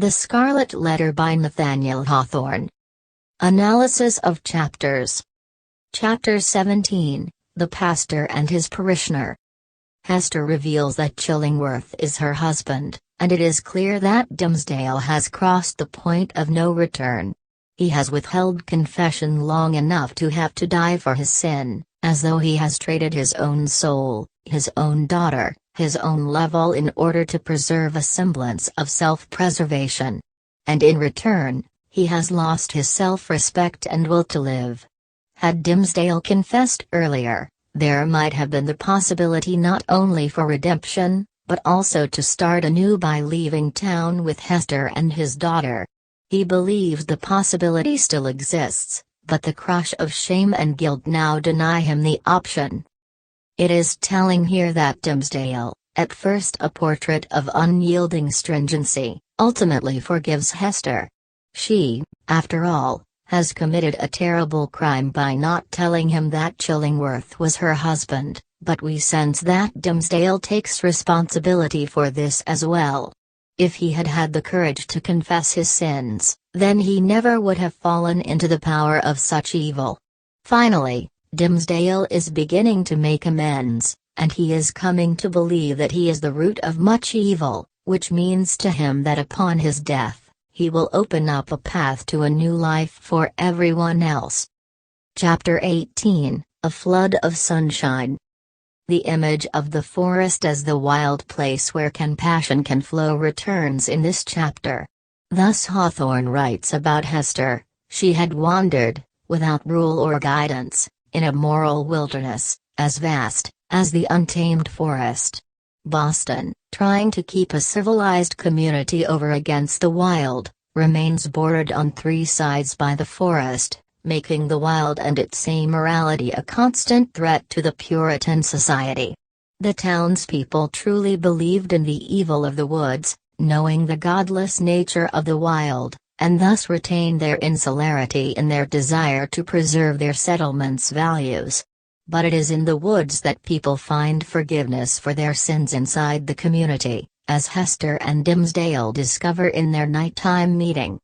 The Scarlet Letter by Nathaniel Hawthorne. Analysis of chapters. Chapter 17, The Pastor and His Parishioner. Hester reveals that Chillingworth is her husband, and it is clear that Dimmesdale has crossed the point of no return. He has withheld confession long enough to have to die for his sin, as though he has traded his own soul, his own daughter, his own love all in order to preserve a semblance of self-preservation. And in return, he has lost his self-respect and will to live. Had Dimmesdale confessed earlier, there might have been the possibility not only for redemption, but also to start anew by leaving town with Hester and his daughter. He believes the possibility still exists, but the crush of shame and guilt now deny him the option. It is telling here that Dimmesdale, at first a portrait of unyielding stringency, ultimately forgives Hester. She, after all, has committed a terrible crime by not telling him that Chillingworth was her husband, but we sense that Dimmesdale takes responsibility for this as well. If he had had the courage to confess his sins, then he never would have fallen into the power of such evil. Finally, Dimmesdale is beginning to make amends, and he is coming to believe that he is the root of much evil, which means to him that upon his death, he will open up a path to a new life for everyone else. Chapter 18, A Flood of Sunshine. The image of the forest as the wild place where compassion can flow returns in this chapter. Thus Hawthorne writes about Hester: she had wandered, without rule or guidance, in a moral wilderness, as vast as the untamed forest. Boston, trying to keep a civilized community over against the wild, remains bordered on three sides by the forest, making the wild and its amorality a constant threat to the Puritan society. The townspeople truly believed in the evil of the woods, knowing the godless nature of the wild, and thus retained their insularity in their desire to preserve their settlement's values. But it is in the woods that people find forgiveness for their sins inside the community, as Hester and Dimmesdale discover in their nighttime meeting.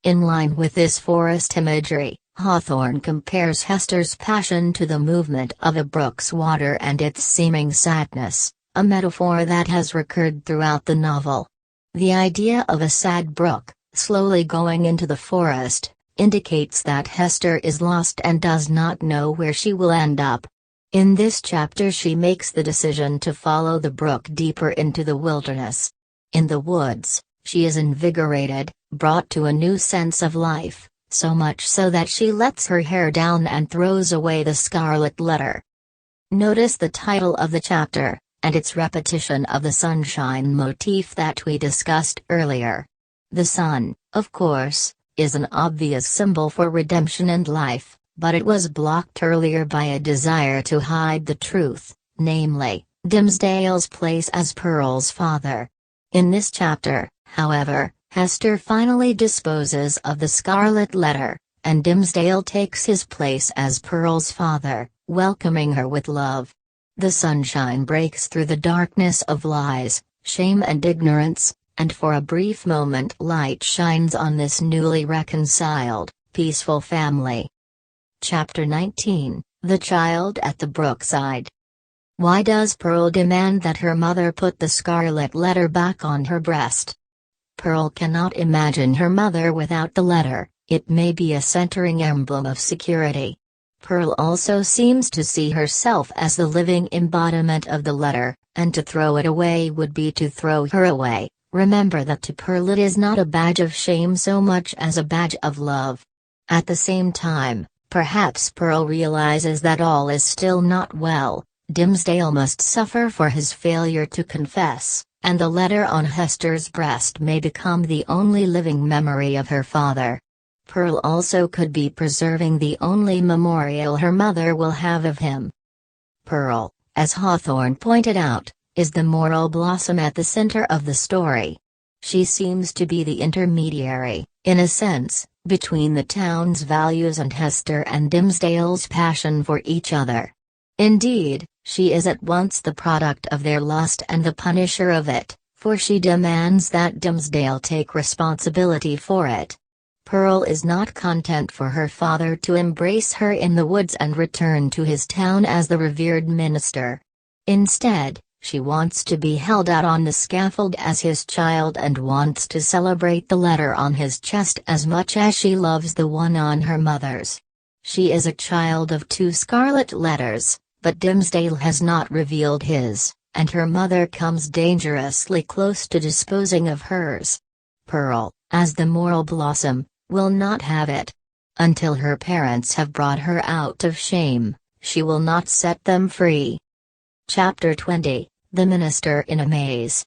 In line with this forest imagery, Hawthorne compares Hester's passion to the movement of a brook's water and its seeming sadness, a metaphor that has recurred throughout the novel. The idea of a sad brook, slowly going into the forest, indicates that Hester is lost and does not know where she will end up. In this chapter she makes the decision to follow the brook deeper into the wilderness. In the woods, she is invigorated, brought to a new sense of life, so much so that she lets her hair down and throws away the Scarlet Letter. Notice the title of the chapter, and its repetition of the sunshine motif that we discussed earlier. The sun, of course, is an obvious symbol for redemption and life, but it was blocked earlier by a desire to hide the truth, namely, Dimmesdale's place as Pearl's father. In this chapter, however, Hester finally disposes of the Scarlet Letter, and Dimmesdale takes his place as Pearl's father, welcoming her with love. The sunshine breaks through the darkness of lies, shame and ignorance, and for a brief moment light shines on this newly reconciled, peaceful family. Chapter 19, The Child at the Brookside. Why does Pearl demand that her mother put the Scarlet Letter back on her breast? Pearl cannot imagine her mother without the letter. It may be a centering emblem of security. Pearl also seems to see herself as the living embodiment of the letter, and to throw it away would be to throw her away. Remember that to Pearl it is not a badge of shame so much as a badge of love. At the same time, perhaps Pearl realizes that all is still not well. Dimmesdale must suffer for his failure to confess, and the letter on Hester's breast may become the only living memory of her father. Pearl also could be preserving the only memorial her mother will have of him. Pearl, as Hawthorne pointed out, is the moral blossom at the center of the story. She seems to be the intermediary, in a sense, between the town's values and Hester and Dimmesdale's passion for each other. Indeed, she is at once the product of their lust and the punisher of it, for she demands that Dimmesdale take responsibility for it. Pearl is not content for her father to embrace her in the woods and return to his town as the revered minister. Instead, she wants to be held out on the scaffold as his child and wants to celebrate the letter on his chest as much as she loves the one on her mother's. She is a child of 2 scarlet letters, but Dimmesdale has not revealed his, and her mother comes dangerously close to disposing of hers. Pearl, as the moral blossom, will not have it. Until her parents have brought her out of shame, she will not set them free. Chapter 20, The Minister in a Maze.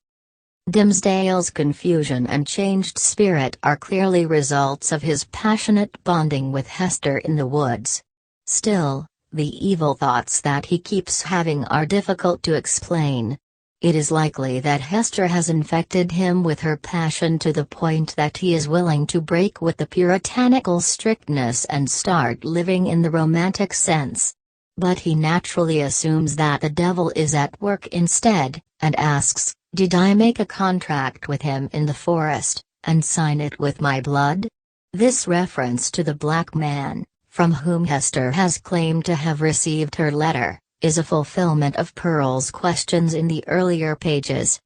Dimmesdale's confusion and changed spirit are clearly results of his passionate bonding with Hester in the woods. Still, the evil thoughts that he keeps having are difficult to explain. It is likely that Hester has infected him with her passion to the point that he is willing to break with the puritanical strictness and start living in the romantic sense. But he naturally assumes that the devil is at work instead, and asks, "Did I make a contract with him in the forest, and sign it with my blood?" This reference to the black man, from whom Hester has claimed to have received her letter, is a fulfillment of Pearl's questions in the earlier pages.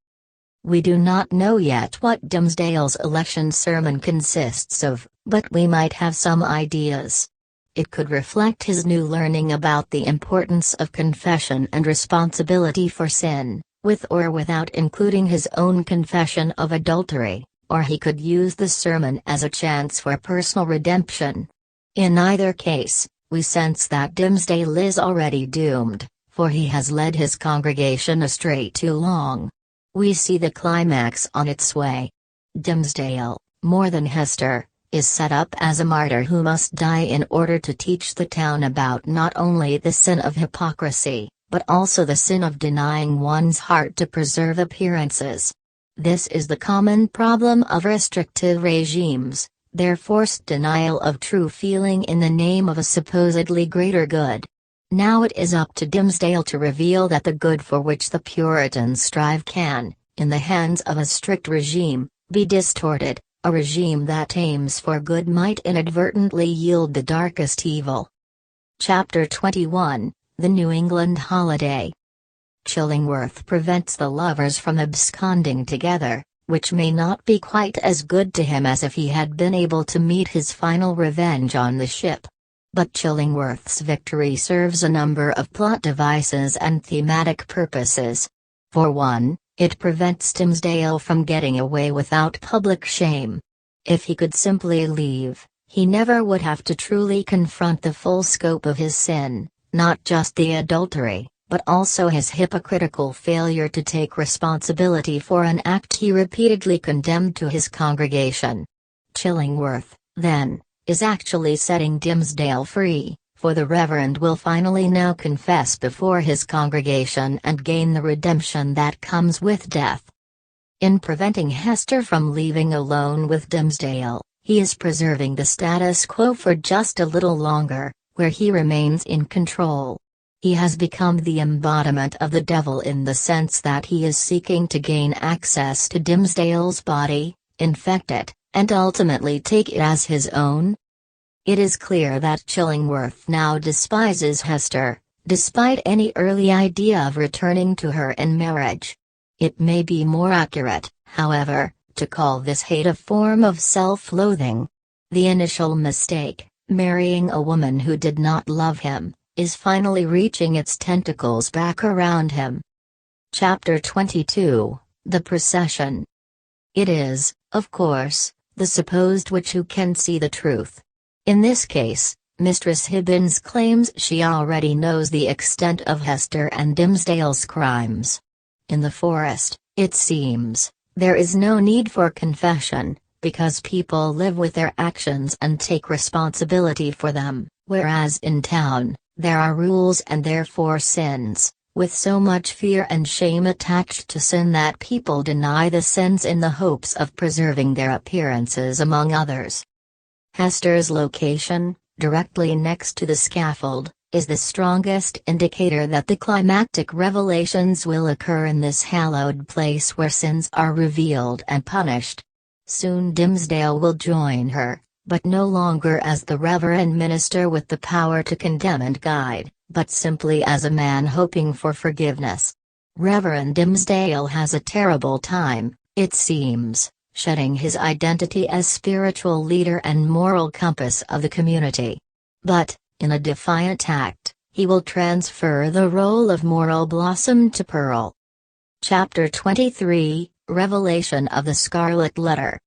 We do not know yet what Dimmesdale's election sermon consists of, but we might have some ideas. It could reflect his new learning about the importance of confession and responsibility for sin, with or without including his own confession of adultery, or he could use the sermon as a chance for personal redemption. In either case, we sense that Dimmesdale is already doomed, for he has led his congregation astray too long. We see the climax on its way. Dimmesdale, more than Hester, is set up as a martyr who must die in order to teach the town about not only the sin of hypocrisy, but also the sin of denying one's heart to preserve appearances. This is the common problem of restrictive regimes, their forced denial of true feeling in the name of a supposedly greater good. Now it is up to Dimmesdale to reveal that the good for which the Puritans strive can, in the hands of a strict regime, be distorted. A regime that aims for good might inadvertently yield the darkest evil. Chapter 21, The New England Holiday. Chillingworth prevents the lovers from absconding together, which may not be quite as good to him as if he had been able to meet his final revenge on the ship. But Chillingworth's victory serves a number of plot devices and thematic purposes. For one, it prevents Dimmesdale from getting away without public shame. If he could simply leave, he never would have to truly confront the full scope of his sin, not just the adultery, but also his hypocritical failure to take responsibility for an act he repeatedly condemned to his congregation. Chillingworth, then, is actually setting Dimmesdale free, for the Reverend will finally now confess before his congregation and gain the redemption that comes with death. In preventing Hester from leaving alone with Dimmesdale, he is preserving the status quo for just a little longer, where he remains in control. He has become the embodiment of the devil in the sense that he is seeking to gain access to Dimmesdale's body, infect it, and ultimately take it as his own. It is clear that Chillingworth now despises Hester, despite any early idea of returning to her in marriage. It may be more accurate, however, to call this hate a form of self-loathing. The initial mistake, marrying a woman who did not love him, is finally reaching its tentacles back around him. Chapter 22, The Procession. It is, of course, the supposed witch who can see the truth. In this case, Mistress Hibbins claims she already knows the extent of Hester and Dimmesdale's crimes. In the forest, it seems, there is no need for confession, because people live with their actions and take responsibility for them, whereas in town, there are rules and therefore sins, with so much fear and shame attached to sin that people deny the sins in the hopes of preserving their appearances among others. Hester's location, directly next to the scaffold, is the strongest indicator that the climactic revelations will occur in this hallowed place where sins are revealed and punished. Soon Dimmesdale will join her, but no longer as the reverend minister with the power to condemn and guide, but simply as a man hoping for forgiveness. Reverend Dimmesdale has a terrible time, it seems, shedding his identity as spiritual leader and moral compass of the community. But, in a defiant act, he will transfer the role of moral blossom to Pearl. Chapter 23, Revelation of the Scarlet Letter.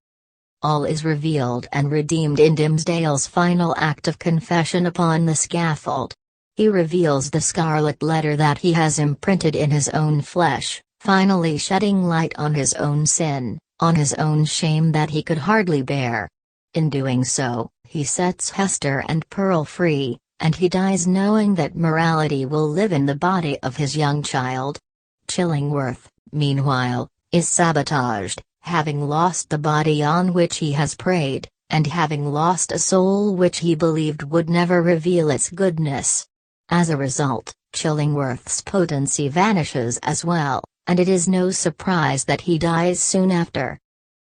All is revealed and redeemed in Dimmesdale's final act of confession upon the scaffold. He reveals the scarlet letter that he has imprinted in his own flesh, finally shedding light on his own sin, on his own shame that he could hardly bear. In doing so, he sets Hester and Pearl free, and he dies knowing that morality will live in the body of his young child. Chillingworth, meanwhile, is sabotaged, having lost the body on which he has preyed, and having lost a soul which he believed would never reveal its goodness. As a result, Chillingworth's potency vanishes as well, and it is no surprise that he dies soon after.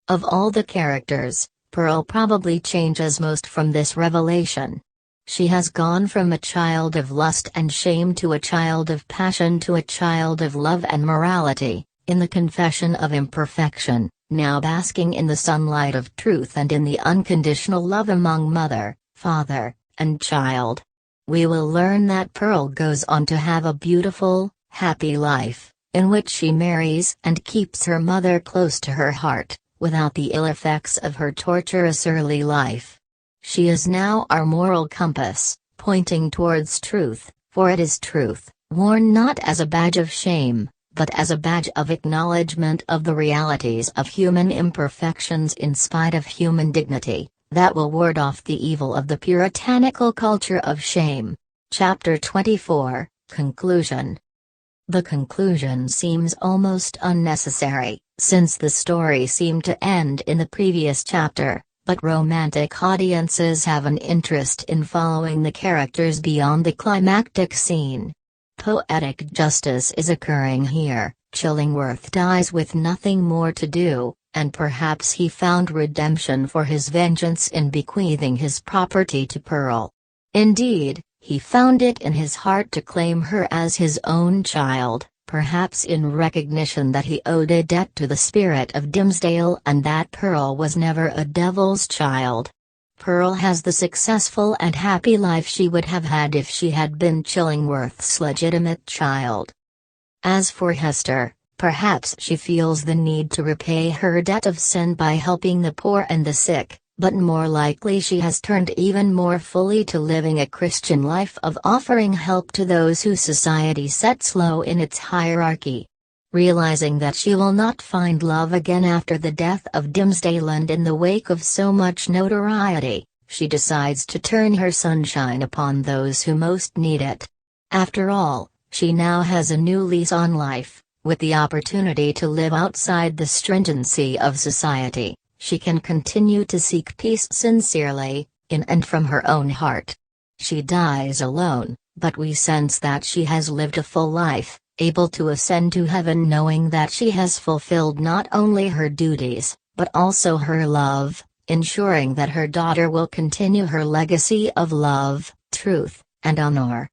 Of all the characters, Pearl probably changes most from this revelation. She has gone from a child of lust and shame to a child of passion to a child of love and morality, in the confession of imperfection, now basking in the sunlight of truth and in the unconditional love among mother, father, and child. We will learn that Pearl goes on to have a beautiful, happy life, in which she marries and keeps her mother close to her heart, without the ill effects of her torturous early life. She is now our moral compass, pointing towards truth, for it is truth, worn not as a badge of shame, but as a badge of acknowledgement of the realities of human imperfections in spite of human dignity, that will ward off the evil of the puritanical culture of shame. Chapter 24, Conclusion. The conclusion seems almost unnecessary, since the story seemed to end in the previous chapter, but romantic audiences have an interest in following the characters beyond the climactic scene. Poetic justice is occurring here. Chillingworth dies with nothing more to do, and perhaps he found redemption for his vengeance in bequeathing his property to Pearl. Indeed, he found it in his heart to claim her as his own child, perhaps in recognition that he owed a debt to the spirit of Dimmesdale and that Pearl was never a devil's child. Pearl has the successful and happy life she would have had if she had been Chillingworth's legitimate child. As for Hester, perhaps she feels the need to repay her debt of sin by helping the poor and the sick, but more likely she has turned even more fully to living a Christian life of offering help to those whose society sets low in its hierarchy. Realizing that she will not find love again after the death of Dimmesdale and in the wake of so much notoriety, she decides to turn her sunshine upon those who most need it. After all, she now has a new lease on life, with the opportunity to live outside the stringency of society. She can continue to seek peace sincerely, in and from her own heart. She dies alone, but we sense that she has lived a full life, able to ascend to heaven knowing that she has fulfilled not only her duties, but also her love, ensuring that her daughter will continue her legacy of love, truth, and honor.